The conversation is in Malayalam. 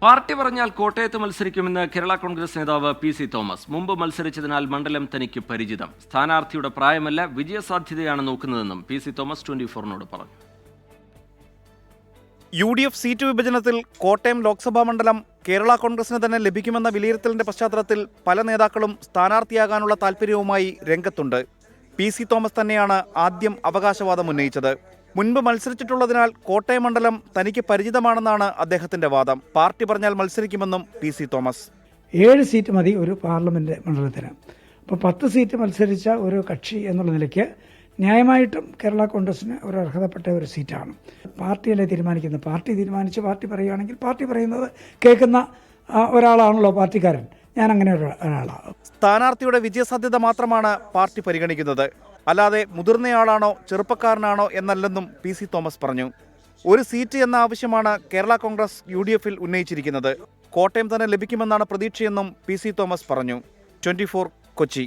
പാർട്ടി പറഞ്ഞാൽ കോട്ടയത്ത് മത്സരിക്കുമെന്ന് കേരള കോൺഗ്രസ് നേതാവ് പി.സി. തോമസ്. മുമ്പ് മത്സരിച്ചതിനാൽ മണ്ഡലം തനിക്ക് പരിചിതം. സ്ഥാനാർത്ഥിയുടെ പ്രായമല്ല, വിജയസാധ്യതയാണ് നോക്കുന്നതെന്നും പി.സി. തോമസ് 24-നോട് പറഞ്ഞു. UDF സീറ്റ് വിഭജനത്തിൽ കോട്ടയം ലോക്സഭാ മണ്ഡലം കേരള കോൺഗ്രസിന് തന്നെ ലഭിക്കുമെന്ന വിലയിരുത്തലിന്റെ പശ്ചാത്തലത്തിൽ പല നേതാക്കളും സ്ഥാനാർത്ഥിയാകാനുള്ള താൽപ്പര്യവുമായി രംഗത്തുണ്ട്. പി.സി. തോമസ് തന്നെയാണ് ആദ്യം അവകാശവാദം ഉന്നയിച്ചത്. മുൻപ് മത്സരിച്ചിട്ടുള്ളതിനാൽ കോട്ടയം മണ്ഡലം തനിക്ക് പരിചിതമാണെന്നാണ് അദ്ദേഹത്തിന്റെ വാദം. പാർട്ടി പറഞ്ഞാൽ മത്സരിക്കുമെന്നും പി.സി. തോമസ്. 7 സീറ്റ് മതി ഒരു പാർലമെന്റ് മണ്ഡലത്തിന്. അപ്പോൾ 10 സീറ്റ് മത്സരിച്ച ഒരു കക്ഷി എന്നുള്ള നിലയ്ക്ക് ന്യായമായിട്ടും കേരള കോൺഗ്രസിന് ഒരു അർഹതപ്പെട്ട ഒരു സീറ്റാണ്. പാർട്ടിയല്ലേ തീരുമാനിക്കുന്നത്. പാർട്ടി തീരുമാനിച്ച് പാർട്ടി പറയുകയാണെങ്കിൽ പാർട്ടി പറയുന്നത് കേൾക്കുന്ന ഒരാളാണല്ലോ പാർട്ടിക്കാരൻ. ഞാൻ അങ്ങനെ ഒരാളാണ്. സ്ഥാനാർത്ഥിയുടെ വിജയസാധ്യത മാത്രമാണ് പാർട്ടി പരിഗണിക്കുന്നത്, അല്ലാതെ മുതിർന്നയാളാണോ ചെറുപ്പക്കാരനാണോ എന്നല്ലെന്നും പി.സി. തോമസ് പറഞ്ഞു. ഒരു സീറ്റ് എന്ന ആവശ്യമാണ് കേരള കോൺഗ്രസ് UDFൽ ഉന്നയിച്ചിരിക്കുന്നത്. കോട്ടയം തന്നെ ലഭിക്കുമെന്നാണ് പ്രതീക്ഷയെന്നും പി.സി. തോമസ് പറഞ്ഞു. 24 കൊച്ചി.